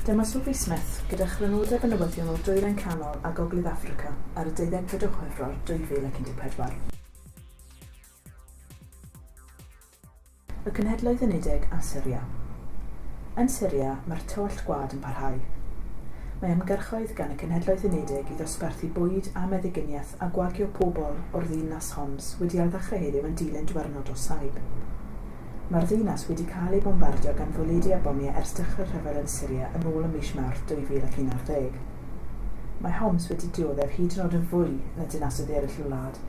Dyma Sophie Smith gyda chrynodeb y newyddion o'r dwyrain canol a gogledd Affrica ar y 12 Chwefror 2014. Y Cenhedloedd Unedig a Syria. Yn Syria, mae'r tywallt gwad yn parhau. Mae ymgyrchoedd gan y Cenhedloedd Unedig i ddosbarthu bwyd a meddyginiaeth a gwagio pobl o'r ddinas Homs wedi ardderchau heddiw yn dilyn dwyrnod o saib. Mae'r ddinas wedi cael ei bombardio gan fwledi a bomiau ers dechrau'r rhyfel yn Syria yn ôl y mis Mawrth 2011. Mae Homs wedi dioddef hyd yn oed yn fwy na dinasoedd eraill y wlad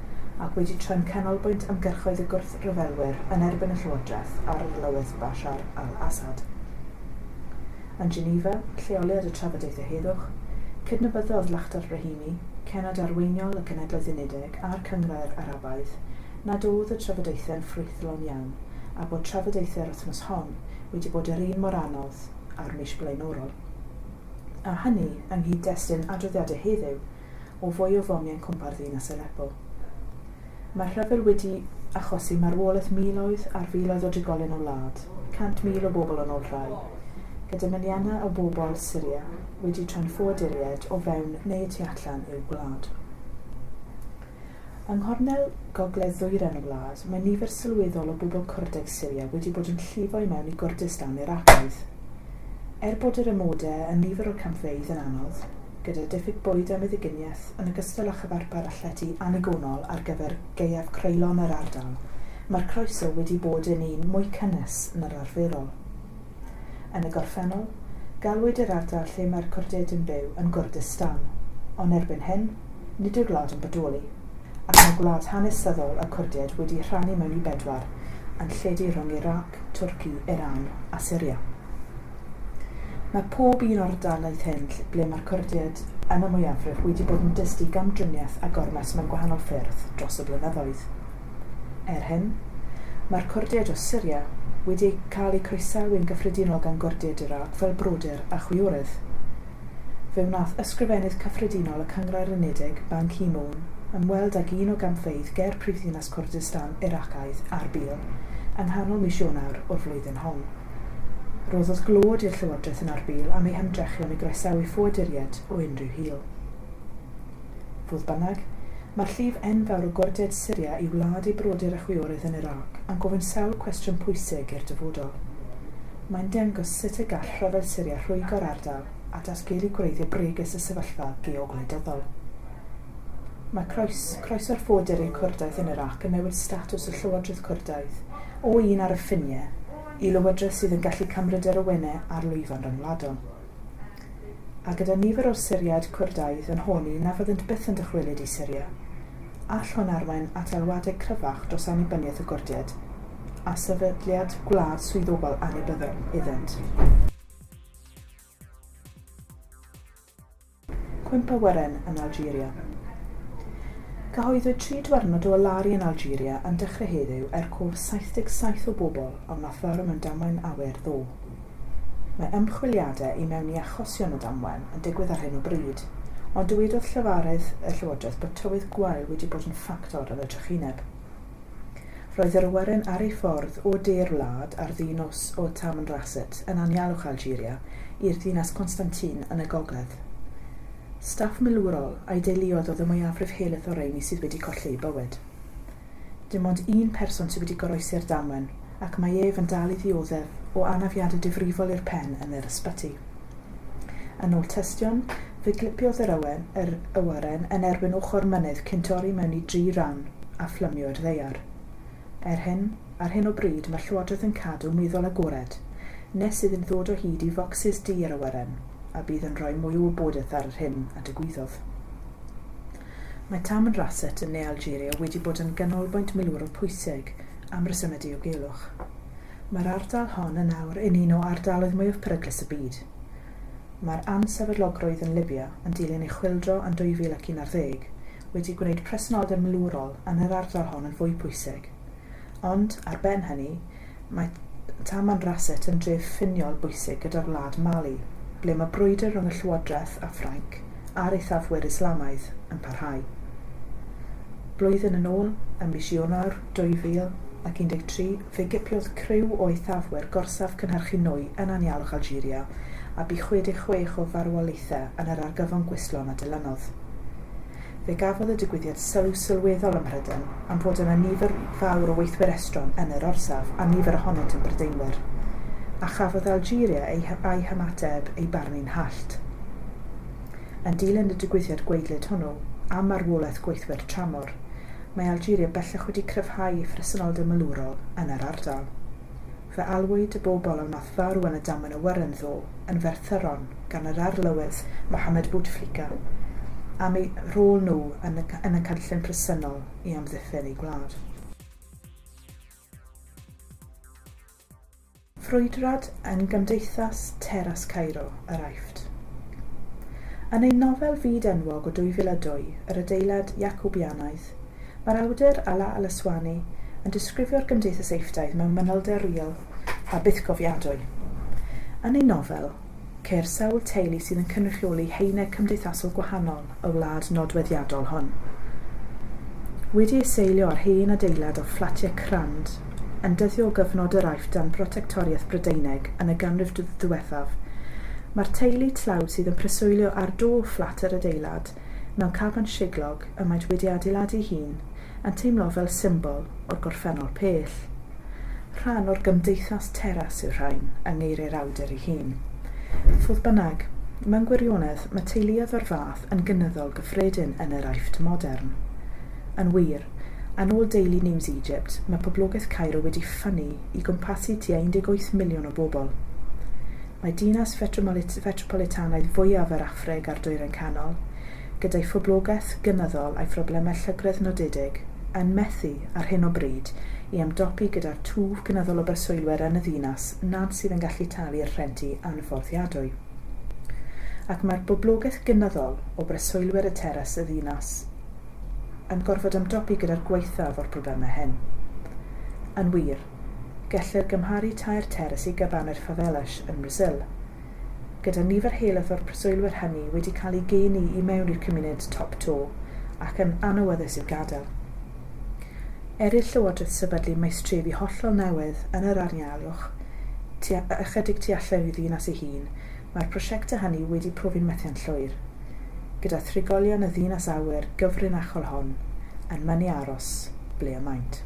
ac wedi troi'n canolbwynt ymgyrchoedd y gwrthryfelwyr yn erbyn y llywodraeth ar lywydd Bashar al-Assad. Yn Geneva, lleoliad y trafodaethau heddwch, cydnabyddodd Lachtar Brahimi, cenad arweiniol y Cenhedloedd Unedig a'r Cynghrair Arabaidd nad oedd y trafodaethau yn ffrwythlon iawn a bod trafodaethau'r wythnos hon wedi bod yr un mor anodd a'r mis blaenorol. A hynny yng nghyd-destun adroddiadau heddiw o fwy o fomiau'n cwmpa'r ddinas Aleppo. Mae'r rhyfel wedi achosi marwolaeth miloedd ar filoedd o drigolion o wlad, 100,000 o bobl yn ôl rhai, gyda miliynau o bobl Syria wedi troi'n ffoaduriaid o fewn neu tu allan i'w gwlad. Yng nghornel gogledd ddwyrain y wlad, mae nifer sylweddol o bobl Cwrdeg Syria wedi bod yn llifo i mewn i Gordistan Iraqaidd. Bod yr ymodau yn nifer o'r campfeydd yn anodd, gyda diffyg bwyd a meddyginiaeth yn ogystal â chyfarpar athletu anigonol ar gyfer gaeaf creulon yr ardal, mae'r croeso wedi bod yn un mwy cynnes na'r arferol. Yn y gorffennol, galwyd yr ardal lle mae'r Cwrdeg yn byw yn Gordistan, ond erbyn hyn, nid yw'r gwlad yn bodoli, ac mae gwlad hanesyddol y Cwrdeg wedi rhannu mewn i 4 yn lledu rhwng Iraq, Twrci, Iran a Syria. Mae pob un o'r ardaloedd hyn ble mae'r Cwrdeg yn y mwyafrif wedi bod yn dysgu gamdriniaeth a gormes mewn gwahanol ffyrdd dros y blynyddoedd. Hyn, mae'r Cwrdeg o Syria wedi cael eu croesawu'n gyffredinol gan Gwrdeg Iraq fel brodyr a chwiorydd. Fe wnaeth ysgrifennydd cyffredinol y Cynghrair Unedig, Ban Ki-moon, ymweld ag un o gampfeydd ger prifddinas Kurdistan Iraqaidd Arbil yng nghanol mis Ionawr o'r flwyddyn hon. Roddodd glod i'r llywodraeth yn Arbil am ei hymdrechion i groesawu ffoaduriaid o unrhyw hil. Fodd bynnag, mae'r llif enfawr o Gwrdeg Syria i wlad ei brodyr a chwiorydd yn Iraq yn gofyn sawl cwestiwn pwysig i'r dyfodol. Mae'n dangos sut y gall rhyfel Syria rhwygo'r ardal a datgelu gwreiddio bregus y sefyllfa geogwleidyddol. Mae croeso'r ffoaduriaid Cwrdaeth yn Iraq yn newid statws y llywodraeth Cwrdaidd o un ar y ffiniau i lywodraeth sydd yn gallu cymryd yr ywynau ar lwyfan ryngwladol. A gyda nifer o'r Syriaid Cwrdaidd yn honni na fyddant byth yn dychwelyd i Syria, all hwn arwain at alwadau cryfach dros annibyniaeth y Gwrdeg a sefydliad gwlad swyddogol annibynnol iddynt. Cwymp awyren yn Algeria. Cyhoeddwyd 3 dwyrnod o olaru yn Algeria yn dechrau heddiw cof 77 o bobl ond nath farw mewn damwain awyr ddo. Mae ymchwiliadau i mewn i achosion o damwain yn digwydd ar hyn o bryd, ond dywedodd llyfarydd y llywodraeth bod tywydd gwael wedi bod yn ffactor yn y trychineb. Roedd yr awyren ar ei ffordd o de'r wlad ar ddinos o Tamanrasset yn anialwch Algeria i'r ddinas Constantine yn y gogledd. Staff milwrol a'i deuluodd oedd y mwyafrif helyth o reini sydd wedi colli eu bywyd. Dim ond un person sydd wedi goroesi'r damwain ac mae ef yn dal i ddioddef o anafiadau difrifol i'r pen yn yr ysbyty. Yn ôl testion, fe glipiodd yr awyren yn erbyn ochr mynydd cyn torri mewn i 3 ran a fflymio'r ddaear. Ar hyn o bryd mae'r llywodraeth yn cadw meddwl agored, nes sydd yn ddod o hyd i focsys yr awyren, a bydd yn rhoi mwy o wybodaeth ar yr hyn a digwyddodd. Mae Tamanrasset yn ne Algeria wedi bod yn ganolbwynt milwrol pwysig am resymau diogelwch. Mae'r ardal hon yn nawr yn un o ardaloedd mwyaf peryglus y byd. Mae'r ansefydlogrwydd yn Libya yn dilyn ei chwyldro yn 2011 wedi gwneud presenoldeb milwrol yn yr ardal hon yn fwy pwysig. Ond, ar ben hynny, mae Tamanrasset yn dref ffiniol bwysig gyda'r wlad Mali, ble mae brwydr rhwng y llywodraeth a Ffrainc a'r eithafwyr Islamaidd yn parhau. Blwyddyn yn ôl, ym mis Ionawr 2013, fe gipiodd criw o eithafwyr gorsaf cynhyrchu nwy yn anialwch Algeria a bu 66 o farwolaethau yn yr argyfon gwyslon a dilynodd. Fe gafodd y digwyddiad sylweddol ym Mhrydain am fod yna nifer fawr o weithwyr estron yn yr orsaf a nifer ohonynt yn Brydeinwyr, a chafodd Algeria ei hymateb ei barnu'n hallt. Yn dilyn y digwyddiad gweidlyd hwnnw a marwolaeth gweithwyr tramor, mae Algeria bellach wedi cryfhau ei phresenoldeb milwrol yn yr ardal. Fe alwyd y bobl am nath farw yn y damwain awyren ddo yn ferthyron gan yr arlywydd Mohamed Bouteflika am eu rôl nhw yn y cynllun presennol i amddiffyn eu gwlad. Ffrwydrad yn Gymdeithas Teras Cairo, yr Aifft. Yn ei nofel fyd enwog o 2002, Yr adeilad Iacobianaidd, mae'r awdur Ala Al-Aswani yn disgrifio'r Gymdeithas Eiffdaidd mewn manylder real a bythgofiadwy. Yn ei nofel, ceir sawl teulu sydd yn cynrychioli haenau cymdeithasol gwahanol y wlad nodweddiadol hon. Wedi ei seilio ar hen adeilad o fflatiau crand, yn dyddio o gyfnod yr Aifft dan brotectoriaeth Brydeinig yn y ganrif ddiwethaf, mae'r teulu tlawd sydd yn preswylio ar do fflat yr adeilad mewn caban siglog y maent wedi adeiladu hun yn teimlo fel symbol o'r gorffennol pell. Rhan o'r gymdeithas teras yw'r rhain yng ngeiriau'r awdur ei hun. Fodd bynnag, mewn gwirionedd mae teuluoedd o'r fath yn gynyddol gyffredin yn yr Aifft modern. Yn wir, yn ôl Daily News Egypt, mae poblogaeth Cairo wedi ffynnu i gwmpasu tua 18 miliwn o bobl. Mae dinas fetropolitanaidd fwyaf yr Affrig a'r Dwyrain Canol, gyda'i phoblogaeth gynyddol a'i phroblemau llygredd nodedig, yn methu ar hyn o bryd i ymdopi gyda'r twf gynyddol o breswylwyr yn y ddinas nad sydd yn gallu talu'r rhentu anfforddiadwy. Ac mae'r boblogaeth gynyddol o breswylwyr y teras y ddinas yn gorfod ymdopi gyda'r gwaethaf o'r problemau hyn. Yn wir, gellir gymharu tair teras i gabanau'r favelas yn Brazil, gyda nifer helaeth o'r preswylwyr hynny wedi cael ei geni i mewn i'r cymuned top to ac yn anawyddus i'w gadael. Eraill Llywodraeth sefydlu maestrefi hollol newydd yn yr Anialwch, ychydig tu allan i ddinas ei hun, mae'r prosiectau hynny wedi profi'n methiant llwyr, gyda thrigolion y ddinas awyr gyfrinachol hon yn mynnu aros ble y maent.